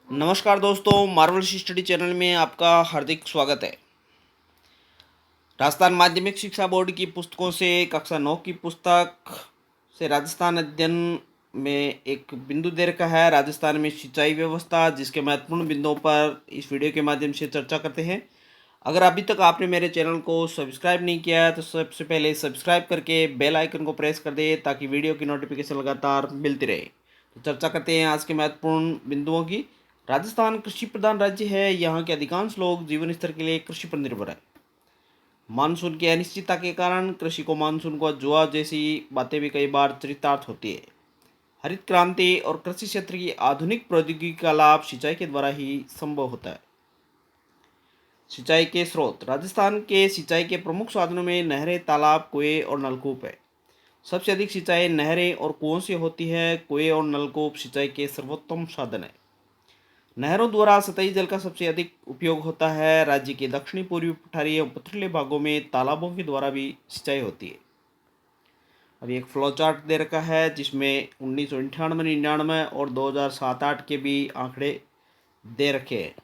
नमस्कार दोस्तों, Marvels study channel में आपका हार्दिक स्वागत है। राजस्थान माध्यमिक शिक्षा बोर्ड की पुस्तकों से कक्षा 9 की पुस्तक से राजस्थान अध्ययन में एक बिंदु दे रखा है, राजस्थान में सिंचाई व्यवस्था, जिसके महत्वपूर्ण बिंदुओं पर इस वीडियो के माध्यम से चर्चा करते हैं। अगर अभी तक आपने मेरे चैनल को सब्सक्राइब नहीं किया है तो सबसे पहले सब्सक्राइब करके बेल आइकन को प्रेस कर दे ताकि वीडियो की नोटिफिकेशन लगातार मिलती रहे। तो चर्चा करते हैं आज के महत्वपूर्ण बिंदुओं की। राजस्थान कृषि प्रधान राज्य है। यहाँ के अधिकांश लोग जीवन स्तर के लिए कृषि पर निर्भर है। मानसून की अनिश्चितता के कारण कृषि को मानसून को जुआ जैसी बातें भी कई बार चरितार्थ होती है। हरित क्रांति और कृषि क्षेत्र की आधुनिक प्रौद्योगिकी का लाभ सिंचाई के द्वारा ही संभव होता है। सिंचाई के स्रोत। राजस्थान के सिंचाई के प्रमुख साधनों में नहरें, तालाब, कुएं और नलकूप है। सबसे अधिक सिंचाई नहरें और कुओं से होती है। कुएं और नलकूप सिंचाई के सर्वोत्तम साधन है। नहरों द्वारा सतही जल का सबसे अधिक उपयोग होता है। राज्य के दक्षिणी पूर्वी पठारी एवं पथरीले भागों में तालाबों के द्वारा भी सिंचाई होती है। अभी एक फ्लो चार्ट दे रखा है जिसमें 1998, 99 और 2007-08 के भी आंकड़े दे रखे हैं।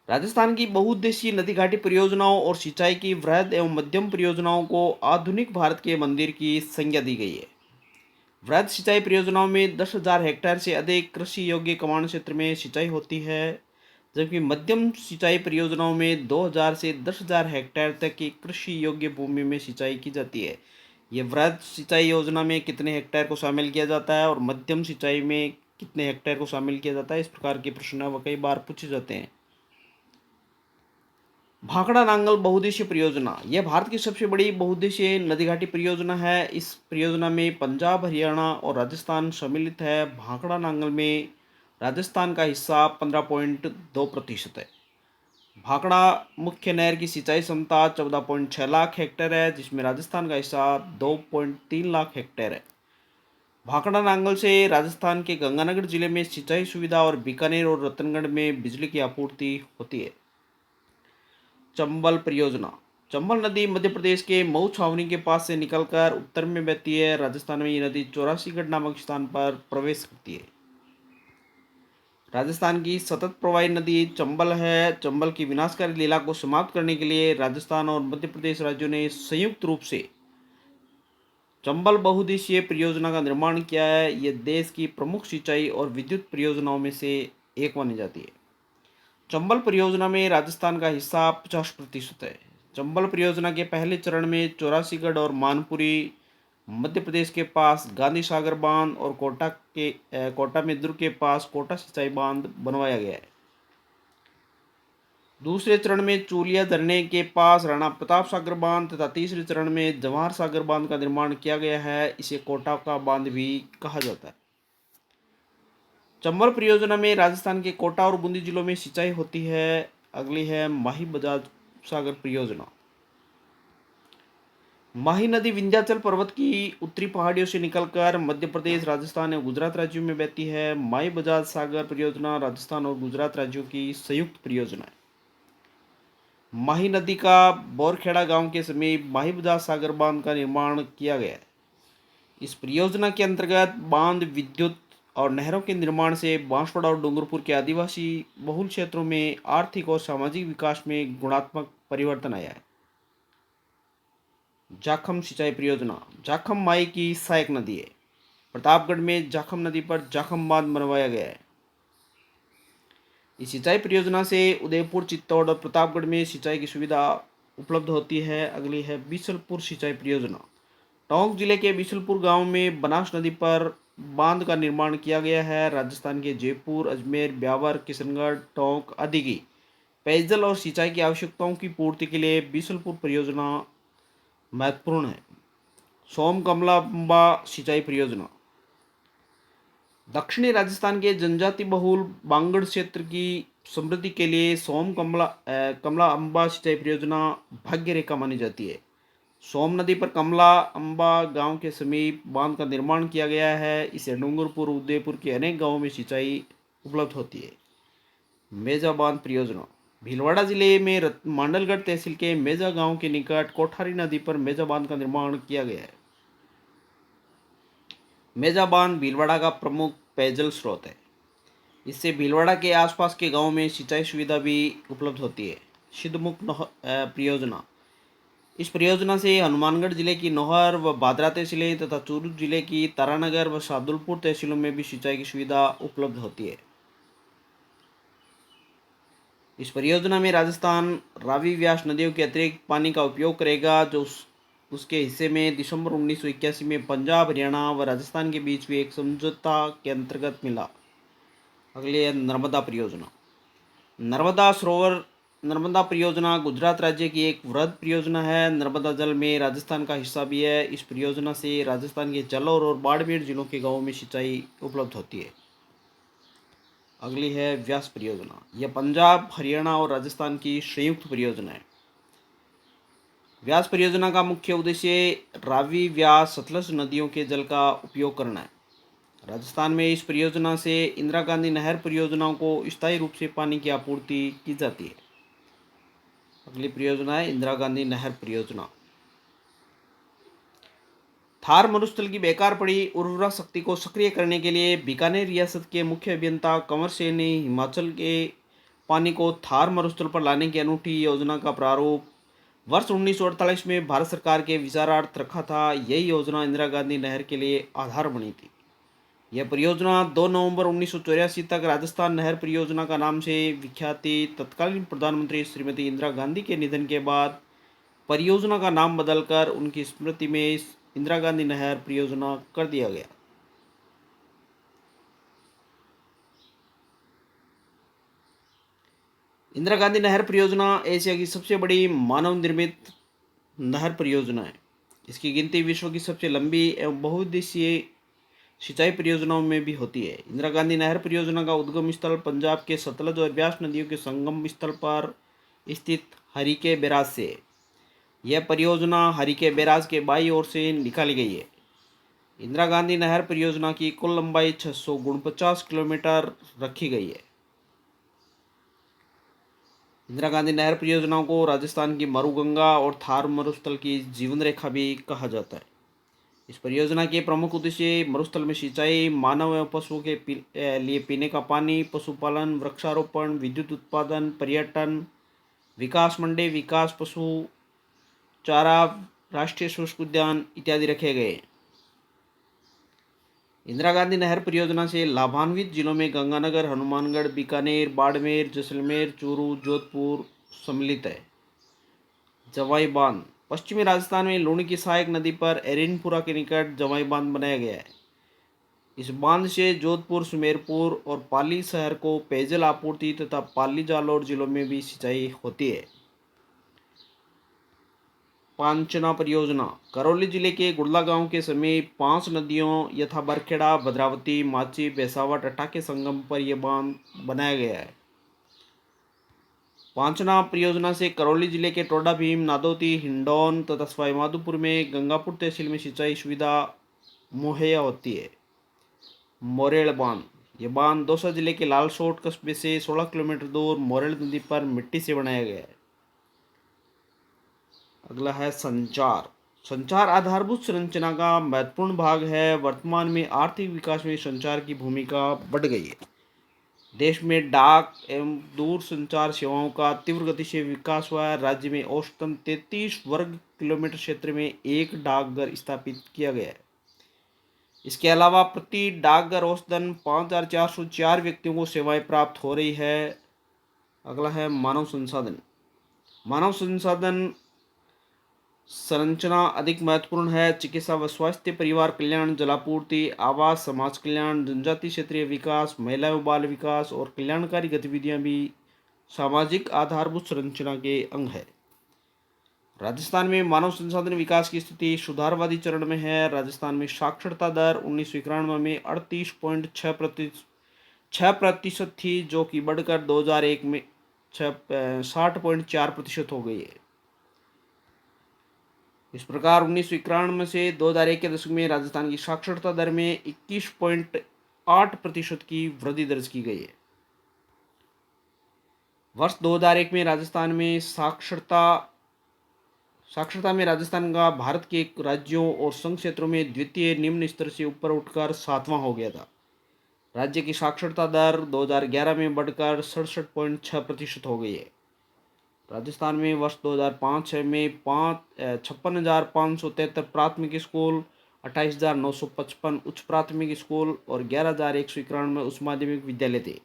राजस्थान की बहुउद्देशीय नदी घाटी परियोजनाओं और सिंचाई की वृहद एवं मध्यम परियोजनाओं को आधुनिक भारत के मंदिर की संज्ञा दी गई है। वृहद सिंचाई परियोजनाओं में 10,000 हेक्टेयर से अधिक कृषि योग्य कमांड क्षेत्र में सिंचाई होती है, जबकि मध्यम सिंचाई परियोजनाओं में 2,000 से 10,000 हेक्टेयर तक की कृषि योग्य भूमि में सिंचाई की जाती है। ये वृहद सिंचाई योजना में कितने हेक्टेयर को शामिल किया जाता है और मध्यम सिंचाई में कितने हेक्टेयर को शामिल किया जाता है, इस प्रकार के प्रश्न वह कई बार पूछे जाते हैं। भाखड़ा नांगल बहुउद्देशीय परियोजना। यह भारत की सबसे बड़ी बहुउद्देशीय नदी घाटी परियोजना है। इस परियोजना में पंजाब, हरियाणा और राजस्थान सम्मिलित है। भाखड़ा नांगल में राजस्थान का हिस्सा 15.2% है। भाखड़ा मुख्य नहर की सिंचाई क्षमता 14.6 लाख हेक्टेयर है, जिसमें राजस्थान का हिस्सा 2.3 लाख हेक्टेयर है। भाखड़ा नांगल से राजस्थान के गंगानगर जिले में सिंचाई सुविधा और बीकानेर और रतनगढ़ में बिजली की आपूर्ति होती है। चंबल परियोजना। चंबल नदी मध्य प्रदेश के मऊ छावनी के पास से निकलकर उत्तर में बहती है। राजस्थान में ये नदी चौरासीगढ़ नामक स्थान पर प्रवेश करती है। राजस्थान की सतत प्रवाही नदी चंबल है। चंबल की विनाशकारी लीला को समाप्त करने के लिए राजस्थान और मध्य प्रदेश राज्यों ने संयुक्त रूप से चंबल बहुउद्देशीय परियोजना का निर्माण किया है। यह देश की प्रमुख सिंचाई और विद्युत परियोजनाओं में से एक मानी जाती है। चंबल परियोजना में राजस्थान का हिस्सा 50% है। चंबल परियोजना के पहले चरण में चौरासीगढ़ और मानपुरी मध्य प्रदेश के पास गांधी सागर बांध और कोटा में दुर्ग के पास कोटा सिंचाई बांध बनवाया गया है। दूसरे चरण में चूलिया झरने के पास राणा प्रताप सागर बांध तथा तीसरे चरण में जवाहर सागर बांध का निर्माण किया गया है। इसे कोटा का बांध भी कहा जाता है। चंबल परियोजना में राजस्थान के कोटा और बूंदी जिलों में सिंचाई होती है। अगली है माही बजाज सागर परियोजना। माही नदी विंध्याचल पर्वत की उत्तरी पहाड़ियों से निकलकर मध्य प्रदेश, राजस्थान और गुजरात राज्यों में बहती है। माही बजाज सागर परियोजना राजस्थान और गुजरात राज्यों की संयुक्त परियोजना है। माही नदी का बोरखेड़ा गांव के समीप माही बजाज सागर बांध का निर्माण किया गया है। इस परियोजना के अंतर्गत बांध, विद्युत और नहरों के निर्माण से बांसवाड़ा और डूंगरपुर के आदिवासी बहुल क्षेत्रों में आर्थिक और सामाजिक विकास में गुणात्मक परिवर्तन आया है। जाखम सिंचाई परियोजना। जाखम माई की सहायक नदी है। प्रतापगढ़ में जाखम नदी पर जाखम बांध बनवाया गया है। इस सिंचाई परियोजना से उदयपुर, चित्तौड़ और प्रतापगढ़ में सिंचाई की सुविधा उपलब्ध होती है। अगली है बीसलपुर सिंचाई परियोजना। टोंक जिले के बीसलपुर गांव में बनास नदी पर बांध का निर्माण किया गया है। राजस्थान के जयपुर, अजमेर, ब्यावर, किशनगढ़, टोंक आदि की पेयजल और सिंचाई की आवश्यकताओं की पूर्ति के लिए बीसलपुर परियोजना महत्वपूर्ण है। सोम कमला अम्बा सिंचाई परियोजना। दक्षिणी राजस्थान के जनजाति बहुल बांगड़ क्षेत्र की समृद्धि के लिए कमला अम्बा सिंचाई परियोजना भाग्य रेखा मानी जाती है। सोम नदी पर कमला अम्बा गांव के समीप बांध का निर्माण किया गया है। इसे डूंगरपुर, उदयपुर के अनेक गांवों में सिंचाई उपलब्ध होती है। मेजा बांध परियोजना। भीलवाड़ा जिले में मांडलगढ़ तहसील के मेजा गांव के निकट कोठारी नदी पर मेजा बांध का निर्माण किया गया है। मेजा बांध भीलवाड़ा का प्रमुख पेयजल स्रोत है। इससे भीलवाड़ा के आसपास के गांव में सिंचाई सुविधा भी उपलब्ध होती है। सिद्धमुख परियोजना, इस परियोजना से हनुमानगढ़ जिले की नौहर व भादरा तहसीलें तथा चूरू जिले की तारानगर व शार्दुलपुर तहसीलों में भी सिंचाई की सुविधा उपलब्ध होती है। इस परियोजना में राजस्थान रावी व्यास नदियों के अतिरिक्त पानी का उपयोग करेगा, जो उसके हिस्से में दिसंबर 1981 में पंजाब, हरियाणा व राजस्थान के बीच भी एक समझौता के अंतर्गत मिला। अगली है नर्मदा परियोजना। नर्मदा परियोजना गुजरात राज्य की एक वृहद परियोजना है। नर्मदा जल में राजस्थान का हिस्सा भी है। इस परियोजना से राजस्थान के जालौर और बाड़मेर जिलों के गांवों में सिंचाई उपलब्ध होती है। अगली है व्यास परियोजना। यह पंजाब, हरियाणा और राजस्थान की संयुक्त परियोजना है। व्यास परियोजना का मुख्य उद्देश्य रावी, व्यास, सतलज नदियों के जल का उपयोग करना है। राजस्थान में इस परियोजना से इंदिरा गांधी नहर परियोजनाओं को स्थायी रूप से पानी की आपूर्ति की जाती है। अगली परियोजना है इंदिरा गांधी नहर परियोजना। थार मरुस्थल की बेकार पड़ी उर्वरा शक्ति को सक्रिय करने के लिए बीकानेर रियासत के मुख्य अभियंता कंवर सेन ने हिमाचल के पानी को थार मरुस्थल पर लाने की अनूठी योजना का प्रारूप वर्ष 1948 में भारत सरकार के विचारार्थ रखा था। यही योजना इंदिरा गांधी नहर के लिए आधार बनी थी। यह परियोजना 2 नवंबर 1984 तक राजस्थान नहर परियोजना का नाम से विख्यात थी। तत्कालीन प्रधानमंत्री श्रीमती इंदिरा गांधी के निधन के बाद परियोजना का नाम बदलकर उनकी स्मृति में इंदिरा गांधी नहर परियोजना कर दिया गया। इंदिरा गांधी नहर परियोजना एशिया की सबसे बड़ी मानव निर्मित नहर परियोजना है। इसकी गिनती विश्व की सबसे लंबी एवं बहुउद्देशीय सिंचाई परियोजनाओं में भी होती है। इंदिरा गांधी नहर परियोजना का उद्गम स्थल पंजाब के सतलज और ब्यास नदियों के संगम स्थल पर स्थित हरिके बैराज से है। यह परियोजना हरिके बैराज के बाईं ओर से निकाली गई है। इंदिरा गांधी नहर परियोजना की कुल लंबाई 649 किलोमीटर रखी गई है। इंदिरा गांधी नहर परियोजनाओं को राजस्थान की मरुगंगा और थार मरुस्थल की जीवन रेखा भी कहा जाता है। इस परियोजना के प्रमुख उद्देश्य मरुस्थल में सिंचाई, मानव एवं पशुओं के लिए पीने का पानी, पशुपालन, वृक्षारोपण, विद्युत उत्पादन, पर्यटन, विकास मंडी, विकास पशु चारा, राष्ट्रीय शुष्क उद्यान इत्यादि रखे गए। इंदिरा गांधी नहर परियोजना से लाभान्वित जिलों में गंगानगर, हनुमानगढ़, बीकानेर, बाड़मेर, जैसलमेर, चूरू, जोधपुर सम्मिलित है। जवाई बांध, पश्चिमी राजस्थान में लूणी की सहायक नदी पर एरिनपुरा के निकट जवाई बांध बनाया गया है। इस बांध से जोधपुर, सुमेरपुर और पाली शहर को पेयजल आपूर्ति तथा पाली, जालौर जिलों में भी सिंचाई होती है। पांचना परियोजना, करौली जिले के गुड़ला गांव के समीप 5 नदियों यथा बरखेड़ा, भद्रावती, माची, बेसावा, टट्टा के संगम पर यह बांध बनाया गया है। पांचना परियोजना से करौली जिले के टोडा भीम, नादौती, हिंडौन तथा सवाईमाधोपुर में गंगापुर तहसील में सिंचाई सुविधा मुहैया होती है। मोरेल बांध, यह बांध दौसा जिले के लालसोट कस्बे से 16 किलोमीटर दूर मोरेल नदी पर मिट्टी से बनाया गया है। अगला है संचार। संचार आधारभूत संरचना का महत्वपूर्ण भाग है। वर्तमान में आर्थिक विकास में संचार की भूमिका बढ़ गई है। देश में डाक एवं दूर संचार सेवाओं का तीव्र गति से विकास हुआ है। राज्य में औसतन 33 वर्ग किलोमीटर क्षेत्र में एक डाकघर स्थापित किया गया है। इसके अलावा प्रति डाकघर औसतन 5404 व्यक्तियों को सेवाएं प्राप्त हो रही है। अगला है मानव संसाधन। मानव संसाधन संरचना अधिक महत्वपूर्ण है। चिकित्सा व स्वास्थ्य, परिवार कल्याण, जलापूर्ति, आवास, समाज कल्याण, जनजाति क्षेत्रीय विकास, महिला एवं बाल विकास और कल्याणकारी गतिविधियां भी सामाजिक आधारभूत संरचना के अंग है। राजस्थान में मानव संसाधन विकास की स्थिति सुधारवादी चरण में है। राजस्थान में साक्षरता दर 1991 में 38.6% थी, जो कि बढ़कर 2001 में 60.4% हो गई है। इस प्रकार 1991 से 2001 के दशक में राजस्थान की साक्षरता दर में 21.8% की वृद्धि दर्ज की गई है। वर्ष 2001 में राजस्थान में साक्षरता में राजस्थान का भारत के राज्यों और संघ क्षेत्रों में द्वितीय निम्न स्तर से ऊपर उठकर 7वां हो गया था। राज्य की साक्षरता दर 2011 में बढ़कर 67.6% हो गई है। राजस्थान में वर्ष 2005-6 में 56,573 प्राथमिक स्कूल, 28,955 उच्च प्राथमिक स्कूल और 11,191 उच्च माध्यमिक विद्यालय थे।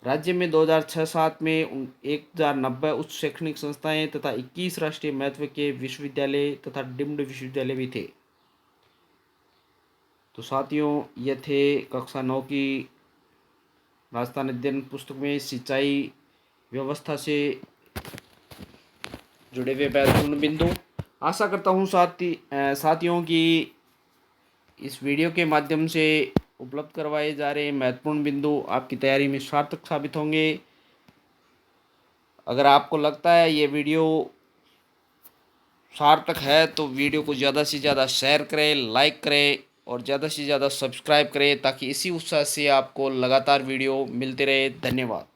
राज्य में 2006-7 में 1,090 उच्च शैक्षणिक संस्थाएं तथा 21 राष्ट्रीय महत्व के विश्वविद्यालय तथा डीम्ड विश्वविद्यालय भी थे। तो साथियों, ये थे कक्षा 9 की राजस्थान अध्ययन पुस्तक में सिंचाई व्यवस्था से जुड़े हुए महत्वपूर्ण बिंदु। आशा करता हूँ साथियों की इस वीडियो के माध्यम से उपलब्ध करवाए जा रहे महत्वपूर्ण बिंदु आपकी तैयारी में सार्थक साबित होंगे। अगर आपको लगता है ये वीडियो सार्थक है तो वीडियो को ज़्यादा से ज़्यादा शेयर करें, लाइक करें और ज़्यादा से ज़्यादा सब्सक्राइब करें ताकि इसी उत्साह से आपको लगातार वीडियो मिलते रहे। धन्यवाद।